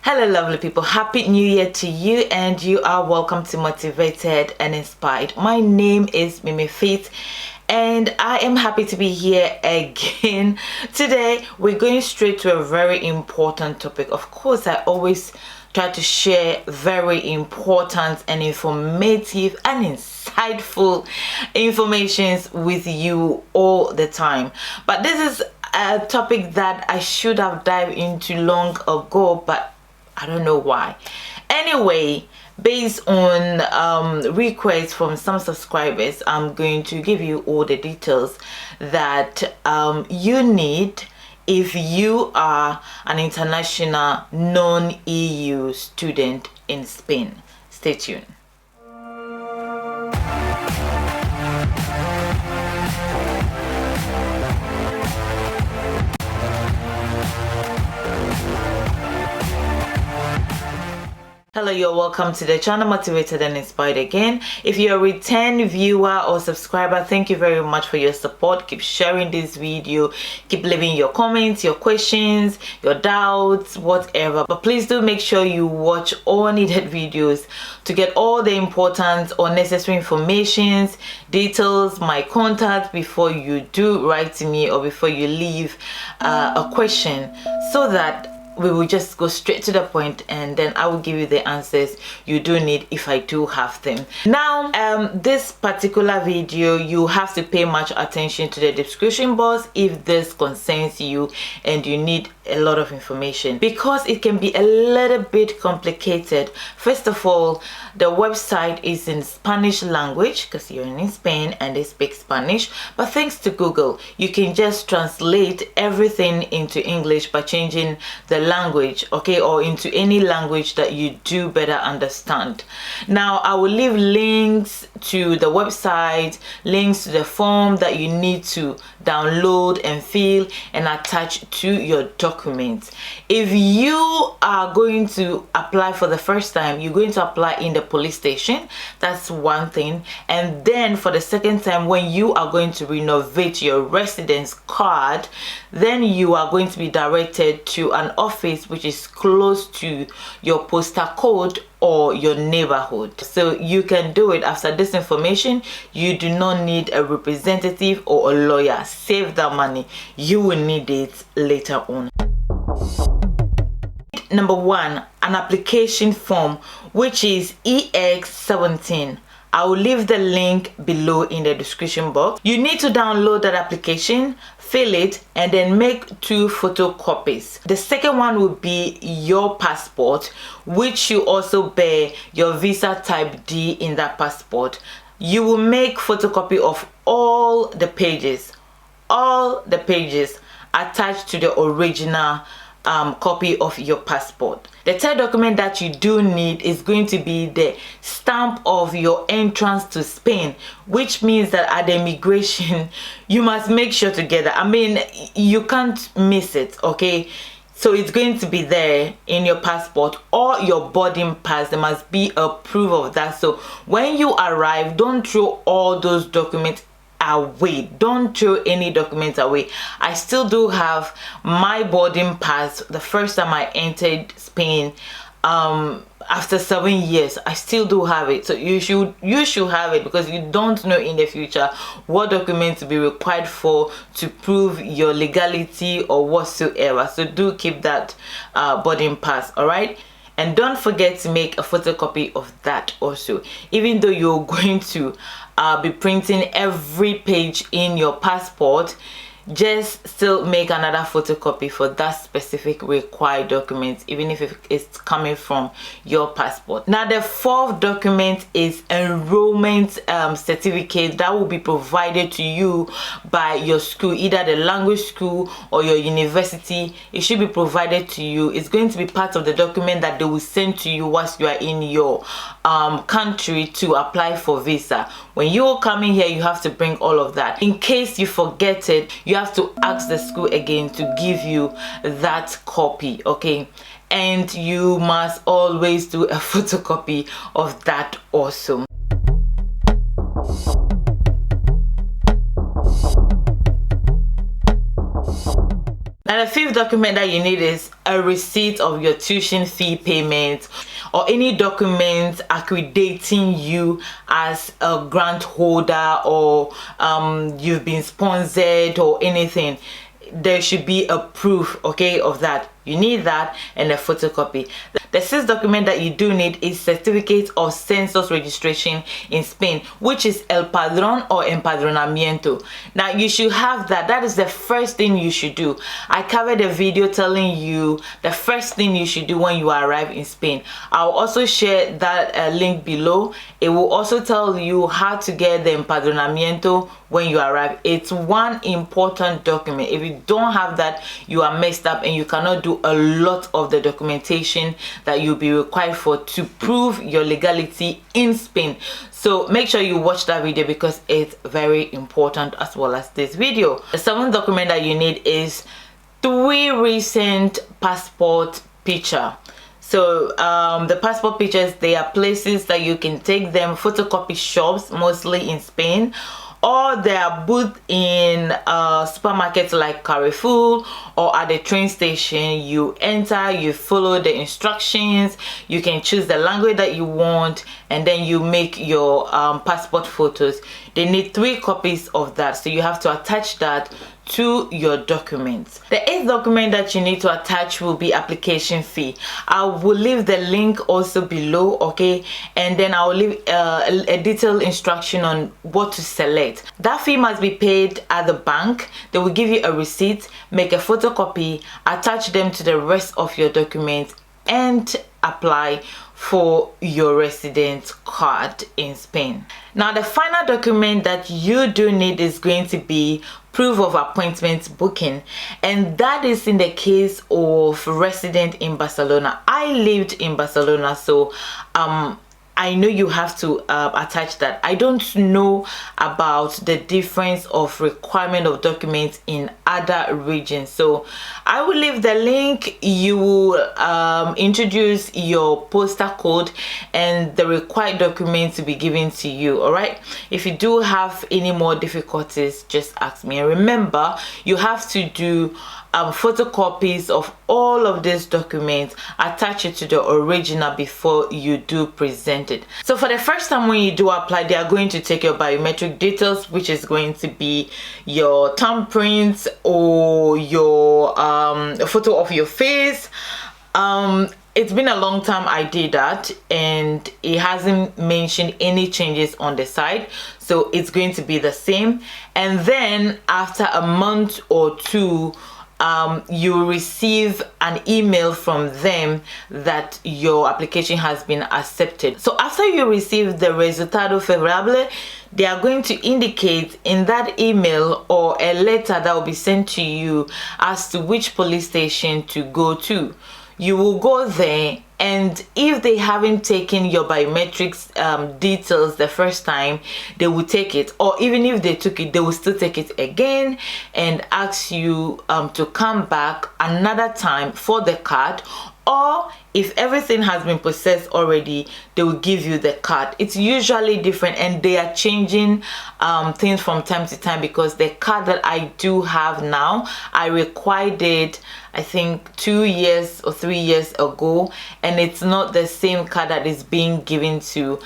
Hello lovely people, happy new year to you, and you are welcome to Motivated and Inspired. My name is Mimi Faith and I am happy to be here again. Today we're going straight to a very important topic. Of course, I always try to share very important and informative and insightful informations with you all the time, but this is a topic that I should have dived into long ago, but I don't know why. Anyway, based on requests from some subscribers, I'm going to give you all the details that you need if you are an international non-EU student in Spain. Stay tuned. Hello, you're welcome to the channel Motivated and Inspired again. If you're a return viewer or subscriber, thank you very much for your support. Keep sharing this video, keep leaving your comments, your questions, your doubts, whatever, but please do make sure you watch all needed videos to get all the important or necessary informations, details, my contact before you do write to me or before you leave a question, so that we will just go straight to the point and then I will give you the answers you do need if I do have them. Now, this particular video, you have to pay much attention to the description box if this concerns you and you need a lot of information, because it can be a little bit complicated. First of all, the website is in Spanish language because you're in Spain and they speak Spanish, but thanks to Google you can just translate everything into English by changing the language, okay, or into any language that you do better understand. Now, I will leave links to the website, links to the form that you need to download and fill and attach to your documents. If you are going to apply for the first time, you're going to apply in the police station. That's one thing. And then for the second time, when you are going to renovate your residence card, then you are going to be directed to an office which is close to your postal code or your neighborhood. So you can do it. After this information, you do not need a representative or a lawyer. Save that money. You will need it later on. Number one, an application form, which is EX17. I will leave the link below in the description box. You need to download that application, fill it, and then make 2 photocopies. The second one will be your passport, which you also bear your visa type D in that passport. You will make photocopy of all the pages attached to the original copy of your passport. The third document that you do need is going to be the stamp of your entrance to Spain, which means that at the immigration you must make sure to get that. I mean, you can't miss it, okay? So it's going to be there in your passport or your boarding pass. There must be a proof of that. So when you arrive, don't throw all those documents away. Don't throw any documents away. I still do have my boarding pass the first time I entered Spain after 7 years. I still do have it. So you should have it, because you don't know in the future what documents to be required for to prove your legality or whatsoever. So do keep that boarding pass, all right? And don't forget to make a photocopy of that also. Even though you're going to be printing every page in your passport, just still make another photocopy for that specific required document, even if it's coming from your passport. Now, the fourth document is enrollment certificate that will be provided to you by your school, either the language school or your university. It should be provided to you. It's going to be part of the document that they will send to you once you are in your country to apply for visa. When you're coming here, you have to bring all of that. In case you forget it, you have to ask the school again to give you that copy, okay? And you must always do a photocopy of that also. Now the fifth document that you need is a receipt of your tuition fee payment or any document accrediting you as a grant holder, or you've been sponsored or anything. There should be a proof, okay, of that. You need that and a photocopy. The sixth document that you do need is certificate of census registration in Spain, which is el padrón or empadronamiento. Now you should have that. That is the first thing you should do. I covered a video telling you the first thing you should do when you arrive in Spain. I'll also share that link below. It will also tell you how to get the empadronamiento when you arrive. It's one important document. If you don't have that, you are messed up and you cannot do a lot of the documentation that you'll be required for to prove your legality in Spain. So make sure you watch that video because it's very important, as well as this video. The seventh document that you need is 3 recent passport picture. So the passport pictures, they are places that you can take them, photocopy shops mostly in Spain, or they are booth in supermarkets like Carrefour, or at the train station. You enter, you follow the instructions, you can choose the language that you want, and then you make your passport photos. They need 3 copies of that, so you have to attach that to your documents. The 8th document that you need to attach will be application fee. I will leave the link also below, okay, and then I will leave a detailed instruction on what to select. That fee must be paid at the bank. They will give you a receipt, make a photocopy, attach them to the rest of your documents, and apply for your residence card in Spain. Now the final document that you do need is going to be proof of appointment booking, and that is in the case of resident in Barcelona. I lived in Barcelona, so I know you have to attach that. I don't know about the difference of requirement of documents in other regions, so I will leave the link. You will introduce your postal code and the required documents to be given to you. All right, if you do have any more difficulties, just ask me. And remember, you have to do photocopies of all of these documents, attach it to the original before you do present it. So for the first time when you do apply, they are going to take your biometric details, which is going to be your thumbprints or your photo of your face. It's been a long time I did that, and it hasn't mentioned any changes on the side, so it's going to be the same. And then after a month or 2, you will receive an email from them that your application has been accepted. So after you receive the Resultado favorable, they are going to indicate in that email or a letter that will be sent to you as to which police station to go to. You will go there, and if they haven't taken your biometrics details the first time, they will take it, or even if they took it, they will still take it again and ask you to come back another time for the card. Or if everything has been processed already, they will give you the card. It's usually different, and they are changing things from time to time, because the card that I do have now, I required it I think 2 years or 3 years ago, and it's not the same card that is being given to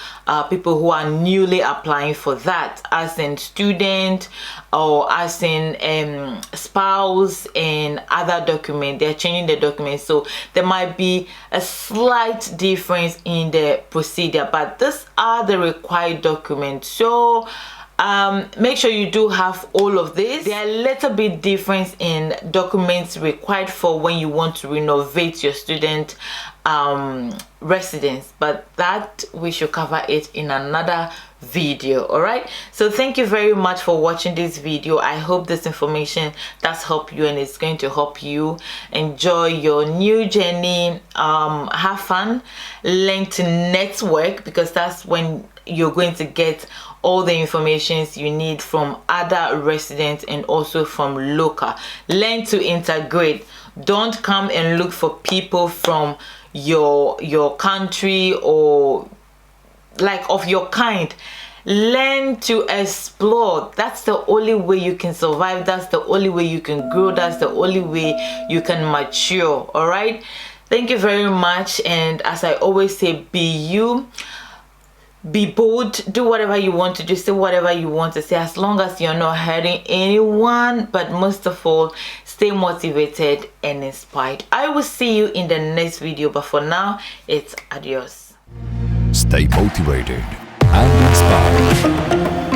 people who are newly applying for that, as in student or as in spouse and other document. They're changing the document, so there might be a slight difference in the procedure, but these are the required documents. So make sure you do have all of this. There are a little bit difference in documents required for when you want to renovate your student residence, but that we should cover it in another video. All right, so thank you very much for watching this video. I hope this information does help you, and it's going to help you enjoy your new journey. Have fun, learn to network, because that's when you're going to get all the informations you need from other residents and also from local. Learn to integrate. Don't come and look for people from your country or like of your kind. Learn to explore. That's the only way you can survive. That's the only way you can grow. That's the only way you can mature. All right, thank you very much. And as I always say, be you, be bold, do whatever you want to do, say whatever you want to say, as long as you're not hurting anyone. But most of all, stay motivated and inspired. I will see you in the next video, but for now, it's adios. Stay motivated and inspired.